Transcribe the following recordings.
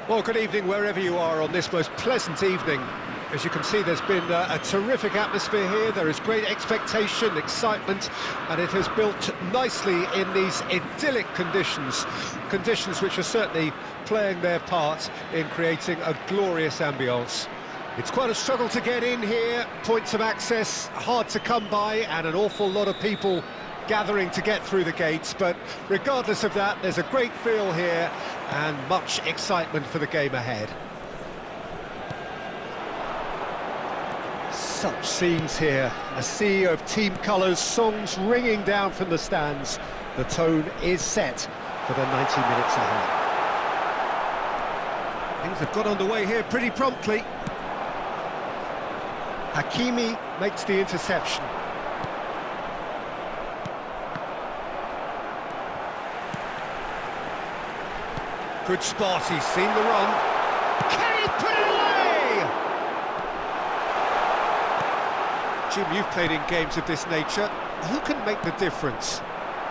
Well, good evening wherever you are on this most pleasant evening. As you can see, there's been a terrific atmosphere here. There is great expectation, excitement, and it has built nicely in these idyllic conditions. Conditions which are certainly playing their part in creating a glorious ambience. It's quite a struggle to get in here, points of access hard to come by, and an awful lot of people gathering to get through the gates, but regardless of that, there's a great feel here and much excitement for the game ahead. Such scenes here, a sea of team colours, songs ringing down from the stands. The tone is set for the 90 minutes ahead. Things have got underway here pretty promptly. Hakimi makes the interception. Good spot, he's seen the run. Can he put it away? Jim, you've played in games of this nature. Who can make the difference?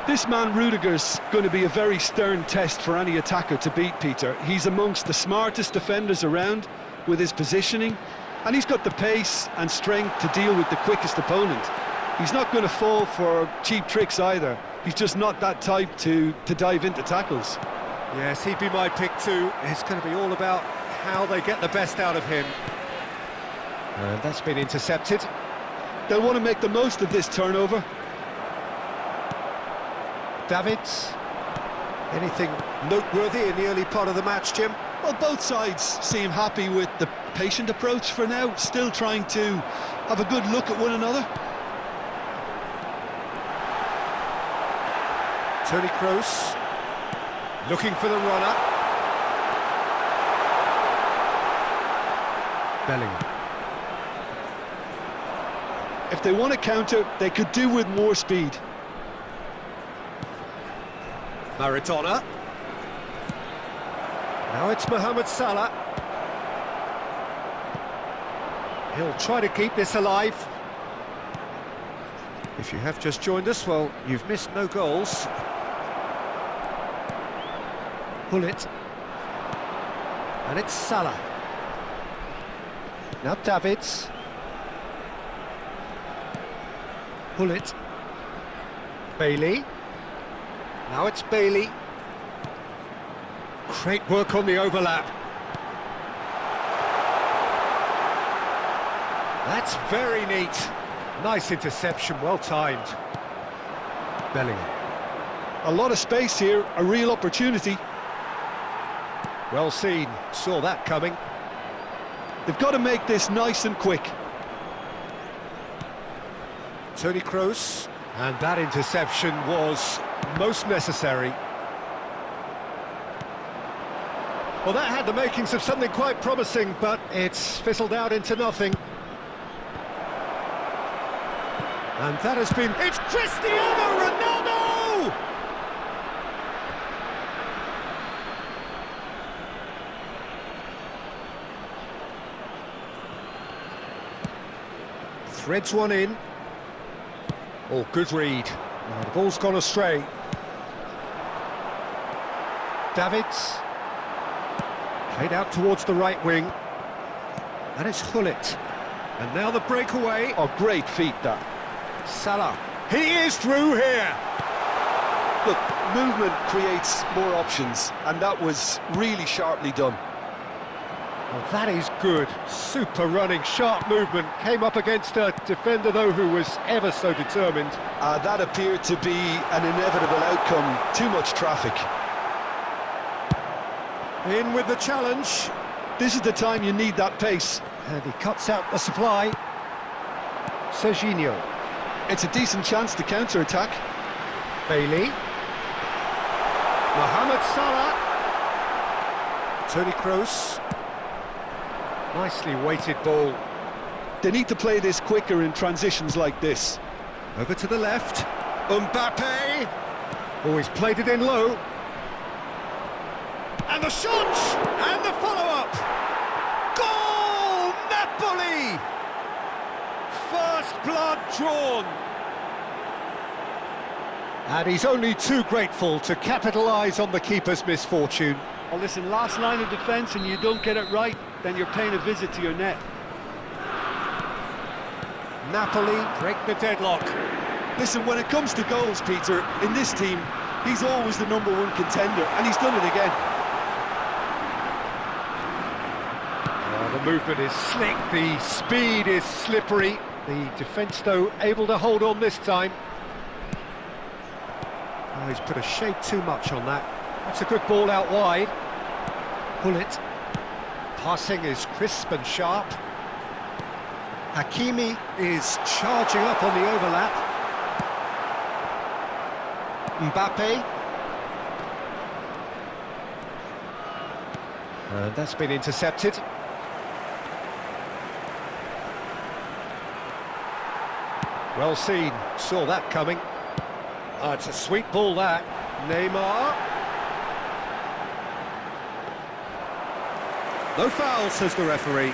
This man Rudiger's going to be a very stern test for any attacker to beat, Peter. He's amongst the smartest defenders around with his positioning, and he's got the pace and strength to deal with the quickest opponent. He's not going to fall for cheap tricks either. He's just not that type to dive into tackles. Yes, he'd be my pick too. It's going to be all about how they get the best out of him. And that's been intercepted. They'll want to make the most of this turnover. Davids. Anything noteworthy in the early part of the match, Jim? Well, both sides seem happy with the patient approach for now, still trying to have a good look at one another. Toni Kroos. Looking for the runner. Bellingham. If they want to counter, they could do with more speed. Maradona. Now it's Mohamed Salah. He'll try to keep this alive. If you have just joined us, well, you've missed no goals. Bullet. And it's Salah. Now Davids. Bullet. Bailey. Now it's Bailey. Great work on the overlap. That's very neat. Nice interception, well timed. Bellingham. A lot of space here, a real opportunity. Well seen, saw that coming. They've got to make this nice and quick. Toni Kroos, and that interception was most necessary. Well, that had the makings of something quite promising, but it's fizzled out into nothing. And that has been... It's Cristiano Ronaldo! Threads one in. Oh, good read. Oh, the ball's gone astray. Davids. Played out towards the right wing. And it's Hullet. And now the breakaway. Oh, great feat, that. Salah. He is through here. Look, movement creates more options, and that was really sharply done. Well, that is good. Super running, sharp movement. Came up against a defender, though, who was ever so determined. That appeared to be an inevitable outcome. Too much traffic. In with the challenge. This is the time you need that pace. And he cuts out the supply. Serginho. It's a decent chance to counter-attack. Bailey. Mohamed Salah. Toni Kroos. Nicely weighted ball. They need to play this quicker in transitions like this. Over to the left. Mbappe. Oh, he's played it in low. And the shot! And the follow-up! Goal! Napoli! First blood drawn. And he's only too grateful to capitalise on the keeper's misfortune. Well, listen, last line of defence and you don't get it right, then you're paying a visit to your net. Napoli break the deadlock. Listen, when it comes to goals, Peter, in this team, he's always the #1 contender, and he's done it again. The movement is slick, the speed is slippery. The defence, though, able to hold on this time. Oh, he's put a shade too much on that. That's a good ball out wide. Pull it. Passing is crisp and sharp. Hakimi is charging up on the overlap. Mbappe. And that's been intercepted. Well seen, saw that coming. Oh, it's a sweet ball, that. Neymar. No foul, says the referee.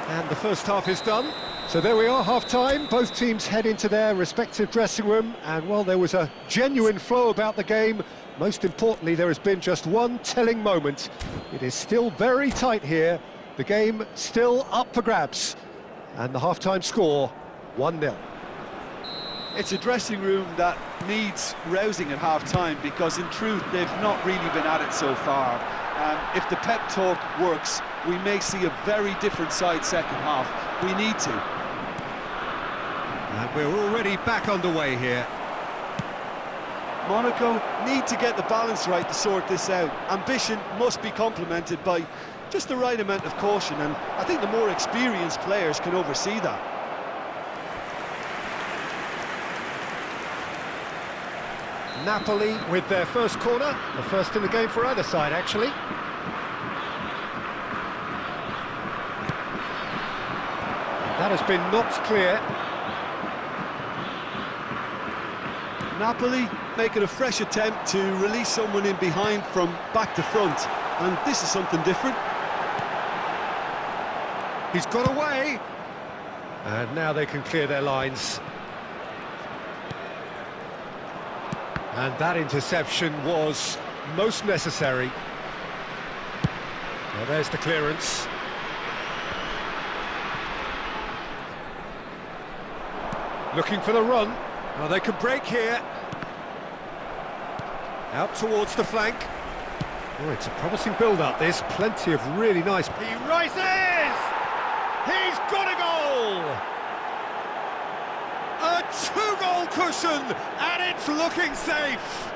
And the first half is done. So there we are, half-time. Both teams head into their respective dressing room. And while there was a genuine flow about the game, most importantly, there has been just one telling moment. It is still very tight here. The game still up for grabs. And the half-time score, 1-0. It's a dressing room that needs rousing at half-time because, in truth, they've not really been at it so far. If the pep talk works, we may see a very different side second half. We need to. And we're already back underway here. Monaco need to get the balance right to sort this out. Ambition must be complemented by just the right amount of caution, and I think the more experienced players can oversee that. Napoli with their first corner, the first in the game for either side, actually. That has been knocked clear. Napoli making a fresh attempt to release someone in behind from back to front, and this is something different. He's got away. And now they can clear their lines. And that interception was most necessary. Well, there's the clearance. Looking for the run. Well, they could break here. Out towards the flank. Oh, it's a promising build-up, this. Plenty of really nice... He rises! He's got a goal! A two-goal cushion, and it's looking safe.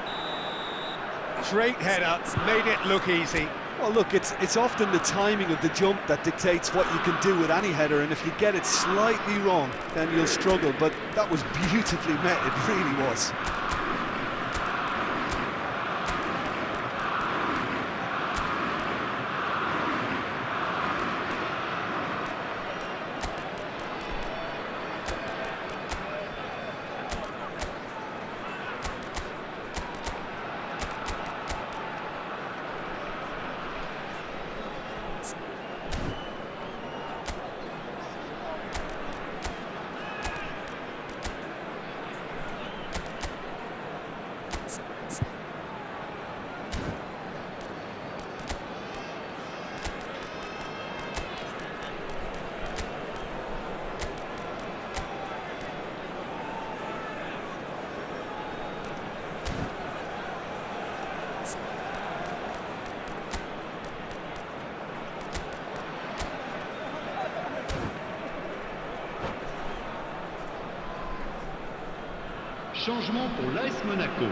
Great header, made it look easy. Well, look, it's often the timing of the jump that dictates what you can do with any header, and if you get it slightly wrong, then you'll struggle, but that was beautifully met, it really was. Changement pour l'AS Monaco.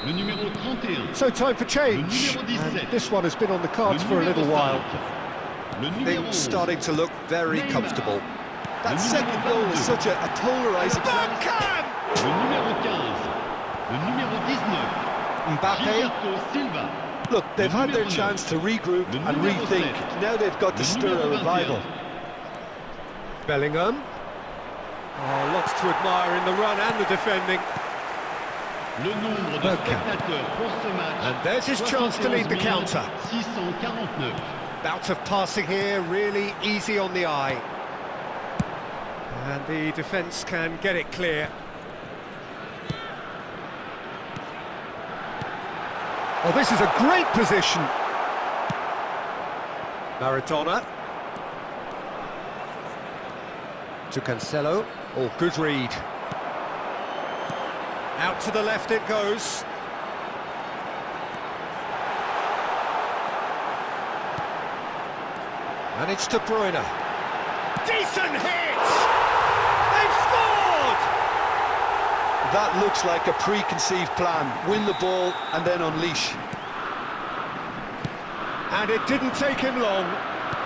Le numéro 31. So time for change. And this one has been on the cards for a little while. Things starting to look very comfortable. That second goal is such a polarising... Le numéro 15. Le numéro 19. Mbappe. Silva. Look, they've had their chance to regroup and rethink. Now they've got to stir a revival. Bellingham. Oh, lots to admire in the run and the defending. Le nombre de spectateurs pour ce match. And there's his chance to lead the counter. 649. Bout of passing here, really easy on the eye. And the defence can get it clear. Oh, this is a great position. Maradona. To Cancelo. Oh, good read. Out to the left it goes. And it's De Bruyne. Decent hit! They've scored! That looks like a preconceived plan. Win the ball and then unleash. And it didn't take him long.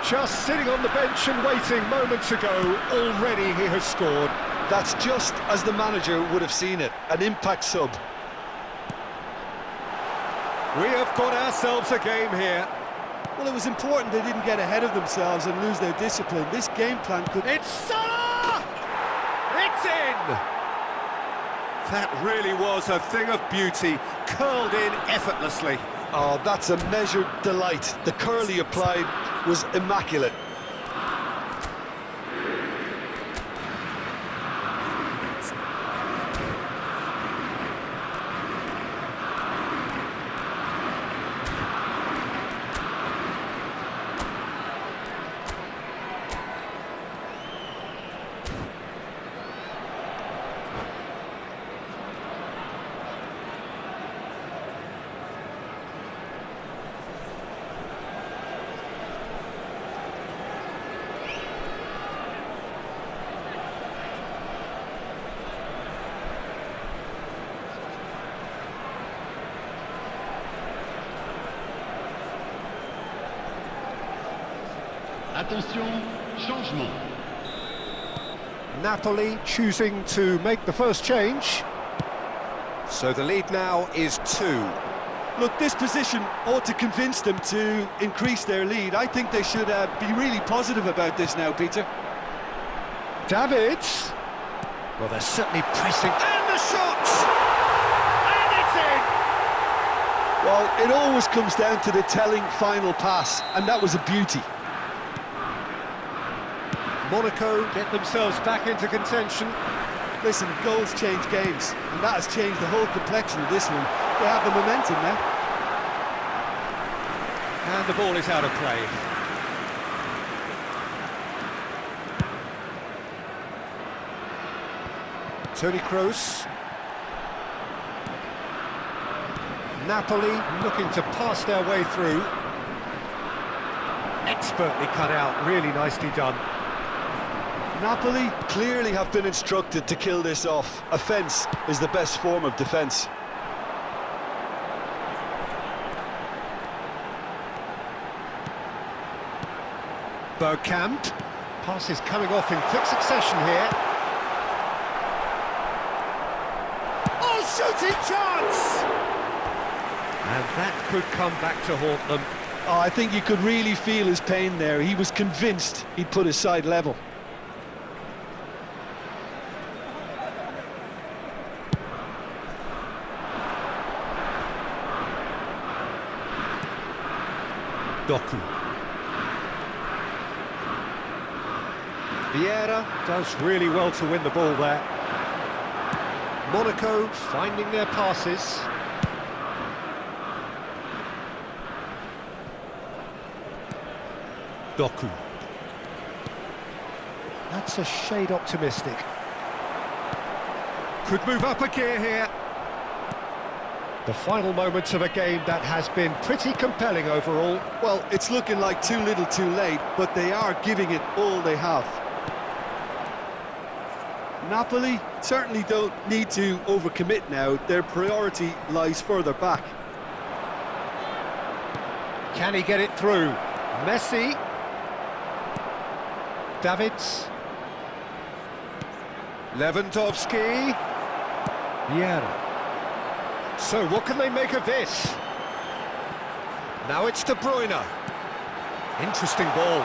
Just sitting on the bench and waiting moments ago, already he has scored. That's just as the manager would have seen it, an impact sub. We have got ourselves a game here. Well, it was important they didn't get ahead of themselves and lose their discipline. This game plan could... It's Salah! It's in! That really was a thing of beauty, curled in effortlessly. Oh, that's a measured delight. The curl he applied was immaculate. Attention, changement. Napoli choosing to make the first change. So the lead now is 2. Look, this position ought to convince them to increase their lead. I think they should be really positive about this now, Peter. Davids. Well, they're certainly pressing. And the shot! And it's in! Well, it always comes down to the telling final pass, and that was a beauty. Monaco get themselves back into contention. Listen, goals change games, and that has changed the whole complexion of this one. They have the momentum now. And the ball is out of play. Toni Kroos. Napoli looking to pass their way through. Expertly cut out, really nicely done. Napoli clearly have been instructed to kill this off. Offence is the best form of defence. Bergkamp. Passes coming off in quick succession here. Oh, shooting chance! And that could come back to haunt them. Oh, I think you could really feel his pain there. He was convinced he'd put his side level. Doku. Vieira does really well to win the ball there. Monaco finding their passes. Doku. That's a shade optimistic. Could move up a gear here. The final moments of a game that has been pretty compelling overall. Well, it's looking like too little too late, but they are giving it all they have. Napoli certainly don't need to overcommit now. Their priority lies further back. Can he get it through? Messi. Davids. Lewandowski. Vieira. So, what can they make of this? Now it's De Bruyne. Interesting ball.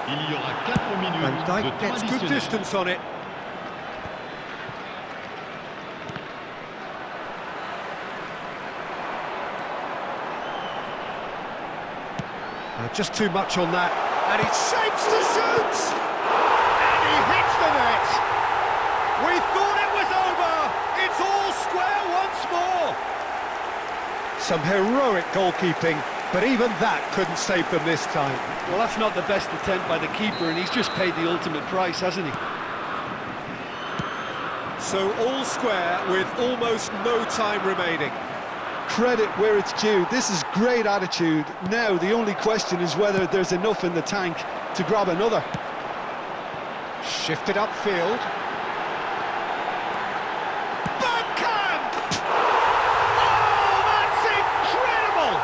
Il y aura 4 minutes Van de Dijk gets good traditionnel. distance on it. Just too much on that. And he shapes to shoot! And he hits the net! We thought it was over! It's all square once more! Some heroic goalkeeping, but even that couldn't save them this time. Well, that's not the best attempt by the keeper, and he's just paid the ultimate price, hasn't he? So all square with almost no time remaining. Credit where it's due. This is great attitude. Now, the only question is whether there's enough in the tank to grab another. Shifted upfield. Bergkamp! Oh, that's incredible!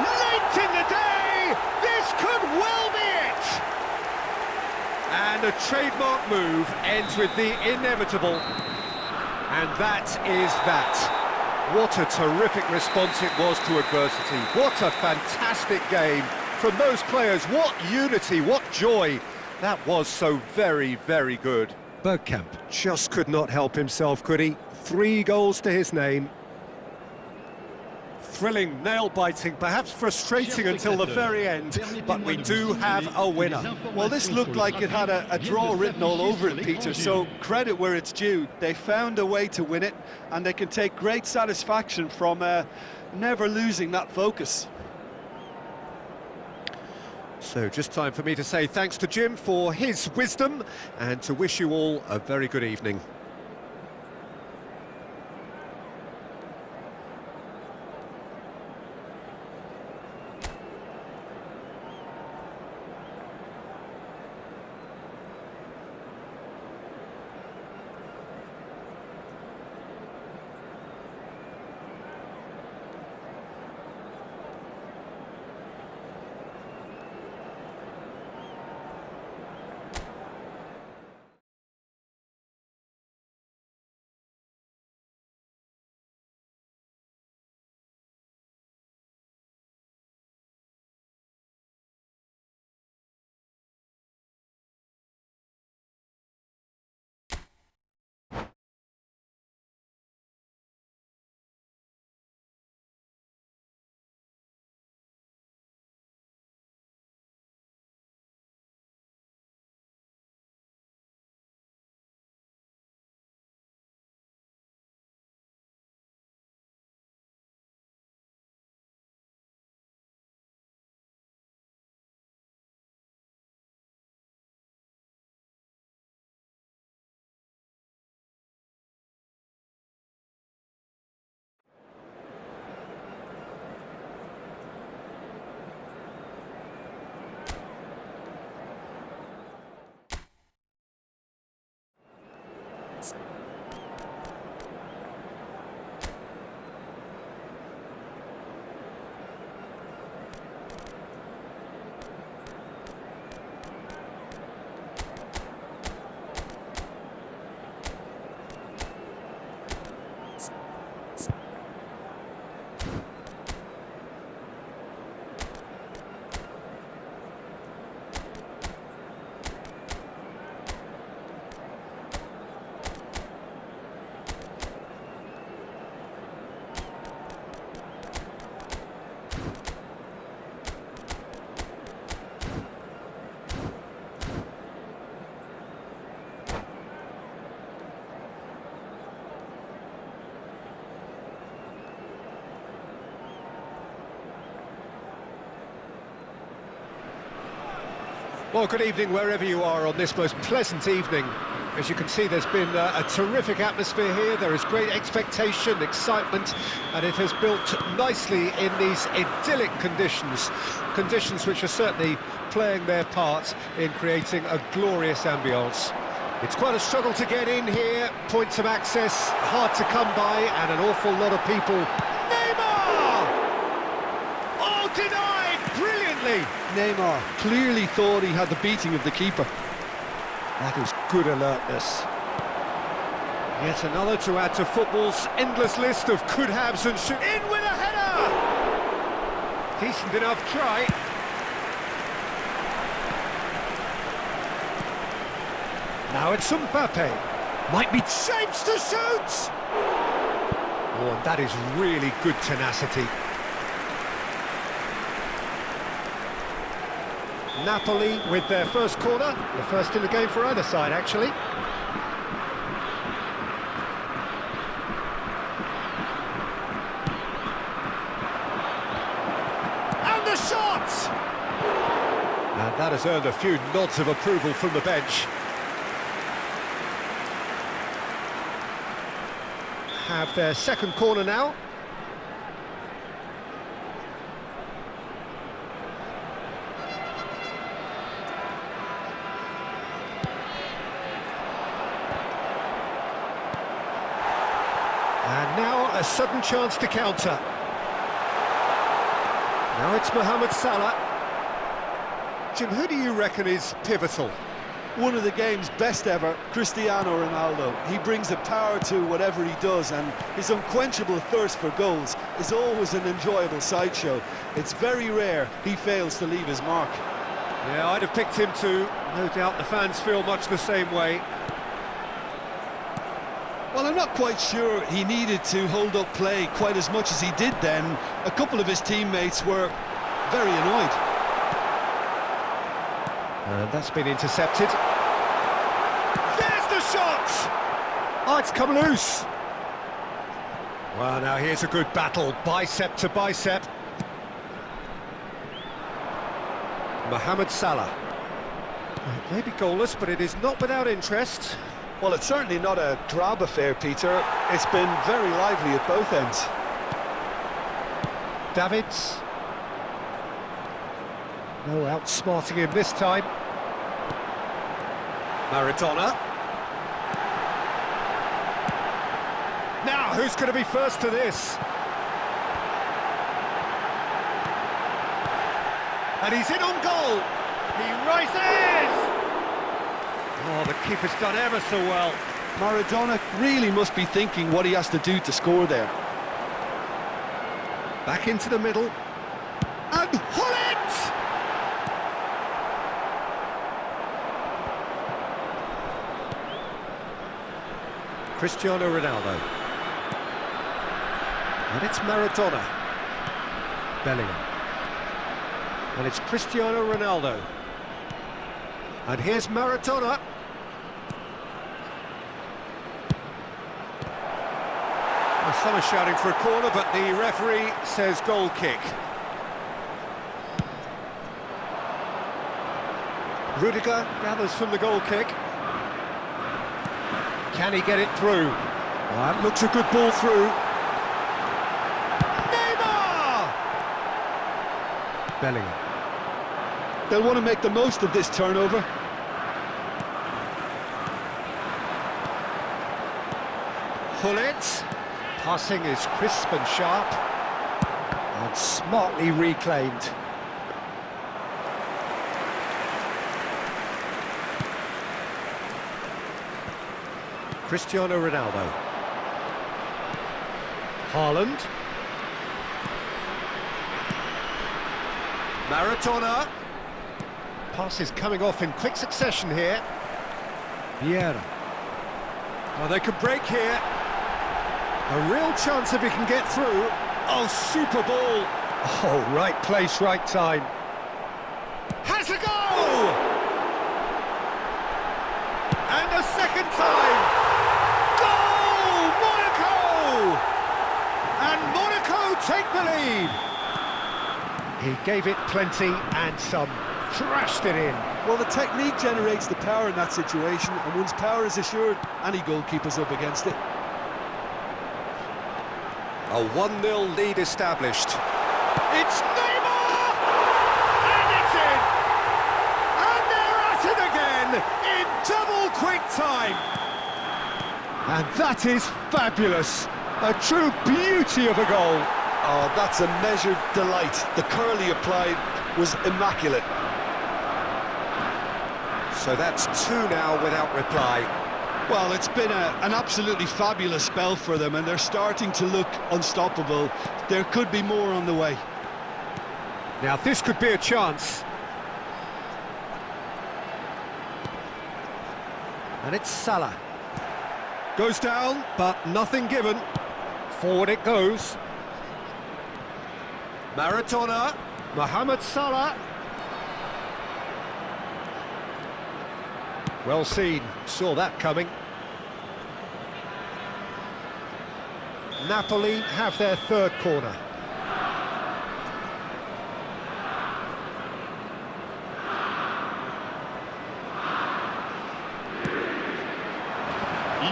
Late in the day, this could well be it! And a trademark move ends with the inevitable. And that is that. What a terrific response it was to adversity. What a fantastic game from those players. What unity, what joy. That was so very, very good. Bergkamp just could not help himself, could he? 3 goals to his name. Thrilling, nail-biting, perhaps frustrating until the very end, but we do have a winner. Well, this looked like it had a draw written all over it, Peter, so credit where it's due. They found a way to win it, and they can take great satisfaction from never losing that focus. So just time for me to say thanks to Jim for his wisdom and to wish you all a very good evening. Well, good evening wherever you are on this most pleasant evening. As you can see, there's been a terrific atmosphere here. There is great expectation, excitement, and it has built nicely in these idyllic conditions. Conditions which are certainly playing their part in creating a glorious ambience. It's quite a struggle to get in here. Points of access hard to come by, and an awful lot of people. Neymar! Oh, denied brilliantly! Neymar clearly thought he had the beating of the keeper. That is good alertness. Yet another to add to football's endless list of could-haves and should. In with a header! Decent enough try. Now it's Mbappe. Might be shapes to shoot! Oh, and that is really good tenacity. Napoli with their first corner, the first in the game for either side, actually. the shot! And that has earned a few nods of approval from the bench. Have their second corner now. And now a sudden chance to counter. Now it's Mohamed Salah. Jim, who do you reckon is pivotal? One of the game's best ever, Cristiano Ronaldo. He brings a power to whatever he does, and his unquenchable thirst for goals is always an enjoyable sideshow. It's very rare he fails to leave his mark. Yeah, I'd have picked him too. No doubt the fans feel much the same way. Well, I'm not quite sure he needed to hold up play quite as much as he did then. A couple of his teammates were very annoyed. And that's been intercepted. There's the shot! Oh, it's come loose. Well, now here's a good battle, bicep to bicep. Mohamed Salah. It may be goalless, but it is not without interest. Well, it's certainly not a drab affair, Peter. It's been very lively at both ends. Davids. No outsmarting him this time. Maradona. Now, who's going to be first to this? And he's in on goal. He rises! Oh, the keeper's done ever so well. Maradona really must be thinking what he has to do to score there. Back into the middle. And Hullet! Cristiano Ronaldo. And it's Maradona. Bellingham. And it's Cristiano Ronaldo. And here's Maradona. Well, some are shouting for a corner, but the referee says goal kick. Rudiger gathers from the goal kick. Can he get it through? Well, that looks a good ball through. Neymar! Bellingham. They'll want to make the most of this turnover. Hullet. Passing is crisp and sharp. And smartly reclaimed. Cristiano Ronaldo. Haaland. Maradona. Passes coming off in quick succession here. Vieira. Oh, they could break here. A real chance if he can get through. Oh, super ball. Oh, right place, right time. Has a go! And a second time. Goal! Monaco! And Monaco take the lead. He gave it plenty and some. Thrashed it in. Well, the technique generates the power in that situation, and once power is assured, any goalkeeper's up against it. A 1-0 lead established. It's Neymar! And it's in! And they're at it again in double quick time. And that is fabulous. A true beauty of a goal. Oh, that's a measured delight. The curl he applied was immaculate. So that's two now without reply. Well, it's been an absolutely fabulous spell for them, and they're starting to look unstoppable. There could be more on the way. Now this could be a chance. And it's Salah. Goes down, but nothing given. Forward it goes. Maradona. Mohamed Salah. Well seen, saw that coming. Napoli have their third corner.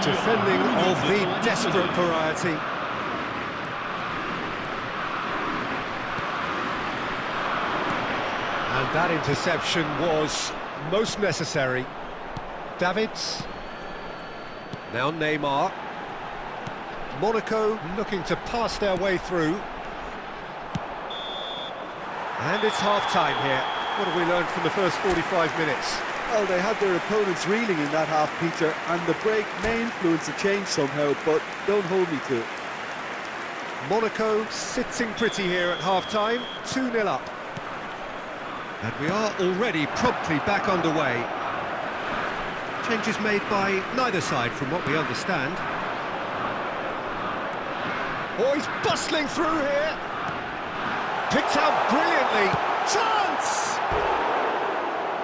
Defending of the desperate variety. And that interception was most necessary. Davids. Now Neymar. Monaco looking to pass their way through. And it's half-time here. What have we learned from the first 45 minutes? Well, they had their opponents reeling in that half, Peter, and the break may influence a change somehow, but don't hold me to it. Monaco sitting pretty here at half-time, 2-0 up. And we are already promptly back underway. Changes made by neither side from what we understand. Oh, he's bustling through here. Picked out brilliantly. Chance!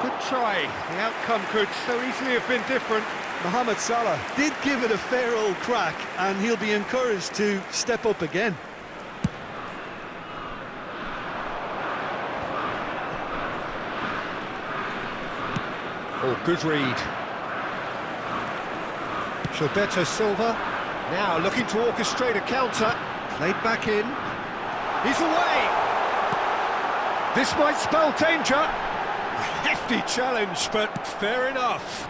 Good try. The outcome could so easily have been different. Mohamed Salah did give it a fair old crack, and he'll be encouraged to step up again. Oh, good read. Gilberto Silva, now looking to orchestrate a counter. Played back in. He's away! This might spell danger. A hefty challenge, but fair enough.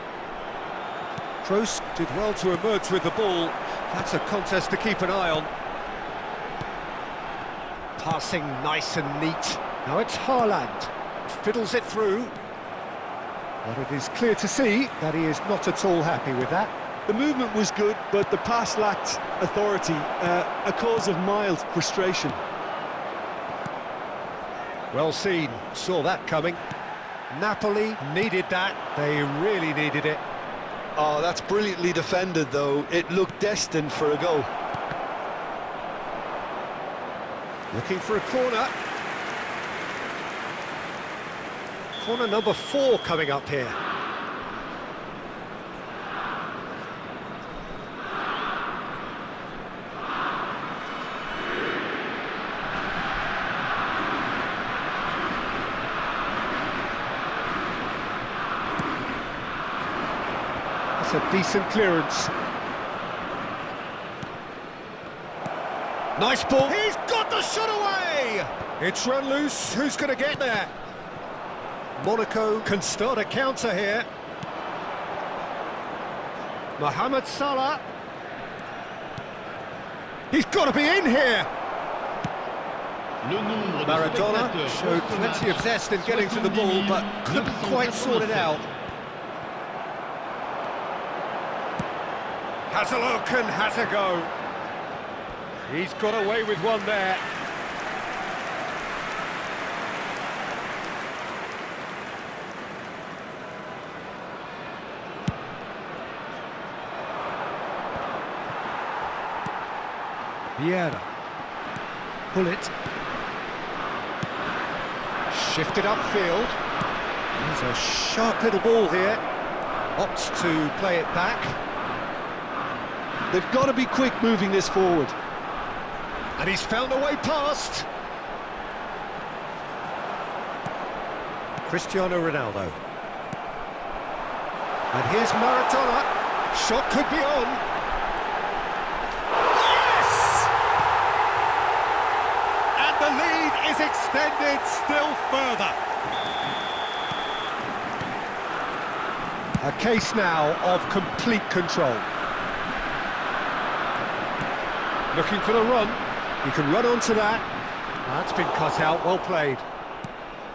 Kroos did well to emerge with the ball. That's a contest to keep an eye on. Passing nice and neat. Now it's Haaland. Fiddles it through. But it is clear to see that he is not at all happy with that. The movement was good, but the pass lacked authority, a cause of mild frustration. Well seen, saw that coming. Napoli needed that, they really needed it. Oh, that's brilliantly defended, though. It looked destined for a goal. Looking for a corner. Corner number 4 coming up here. That's a decent clearance. Nice ball. He's got the shot away! It's run loose. Who's going to get there? Monaco can start a counter here. Mohamed Salah. He's got to be in here. Maradona showed plenty of zest in getting to the ball, but couldn't quite sort it out. Has a look and has a go. He's got away with one there. Vieira. Pull it. Shifted upfield. There's a sharp little ball here. Opts to play it back. They've got to be quick moving this forward. And he's found a way past. Cristiano Ronaldo. And here's Maradona. Shot could be on. Yes! And the lead is extended still further. A case now of complete control. Looking for the run. He can run onto that. That's been cut out, well played.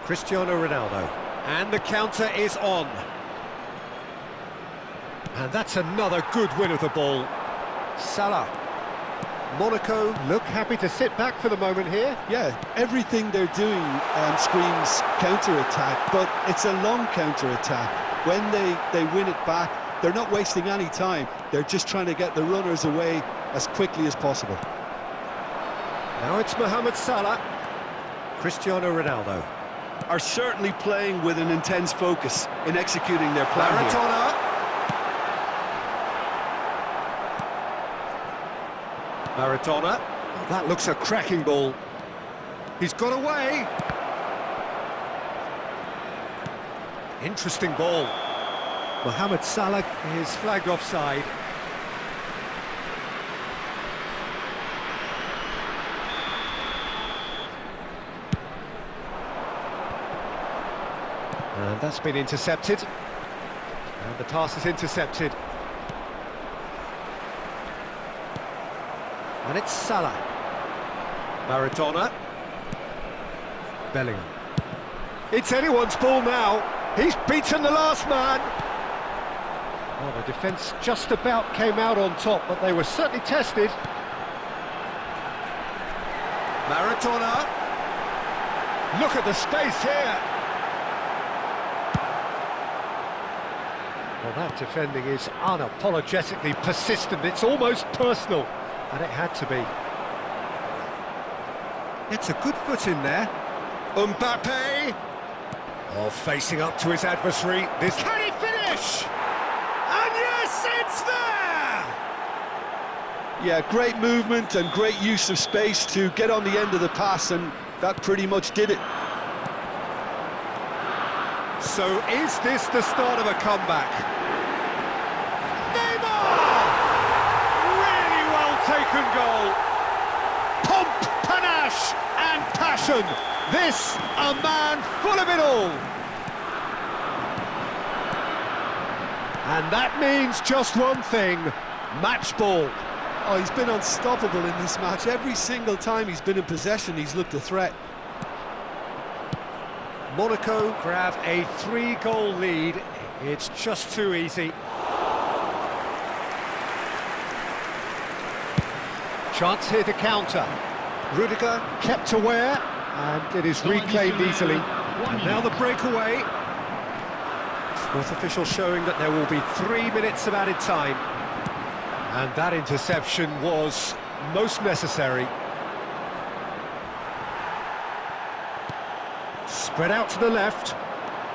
Cristiano Ronaldo. And the counter is on. And that's another good win of the ball. Salah. Monaco look happy to sit back for the moment here. Yeah, everything they're doing screams counter-attack, but it's a long counter-attack. When they win it back, they're not wasting any time. They're just trying to get the runners away as quickly as possible. Now it's Mohamed Salah. Cristiano Ronaldo. Are certainly playing with an intense focus in executing their plan here. Maradona. Maradona. Oh, that looks a cracking ball. He's got away. Interesting ball. Mohamed Salah is flagged offside. And that's been intercepted. And the pass is intercepted. And it's Salah. Maradona. Bellingham. It's anyone's ball now. He's beaten the last man. Well, the defence just about came out on top, but they were certainly tested. Maradona. Look at the space here. Well, that defending is unapologetically persistent. It's almost personal, and it had to be. It's a good foot in there. Mbappe. Oh, facing up to his adversary. This can he finish? And yes, it's there! Yeah, great movement and great use of space to get on the end of the pass, and that pretty much did it. So is this the start of a comeback? Neymar! Really well taken goal. Pomp, panache and passion. This, a man full of it all. And that means just one thing, match ball. Oh, he's been unstoppable in this match. Every single time he's been in possession, he's looked a threat. Monaco grab a 3-goal lead. It's just too easy. Chance here to counter. Rudiger kept aware, and it is reclaimed easily. And now the breakaway. Fourth official showing that there will be 3 minutes of added time. And that interception was most necessary. Spread out to the left.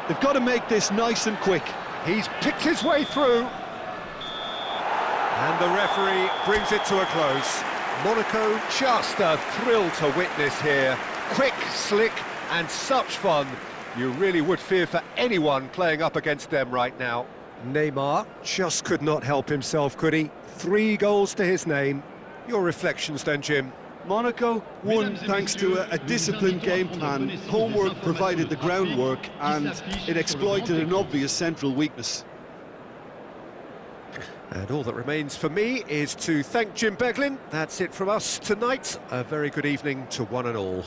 They've got to make this nice and quick. He's picked his way through. And the referee brings it to a close. Monaco, just a thrill to witness here. Quick, slick, and such fun. You really would fear for anyone playing up against them right now. Neymar just could not help himself, could he? 3 goals to his name. Your reflections then, Jim? Monaco won thanks to a disciplined game plan. Homework provided the groundwork, and it exploited an obvious central weakness. And all that remains for me is to thank Jim Beglin. That's it from us tonight. A very good evening to one and all.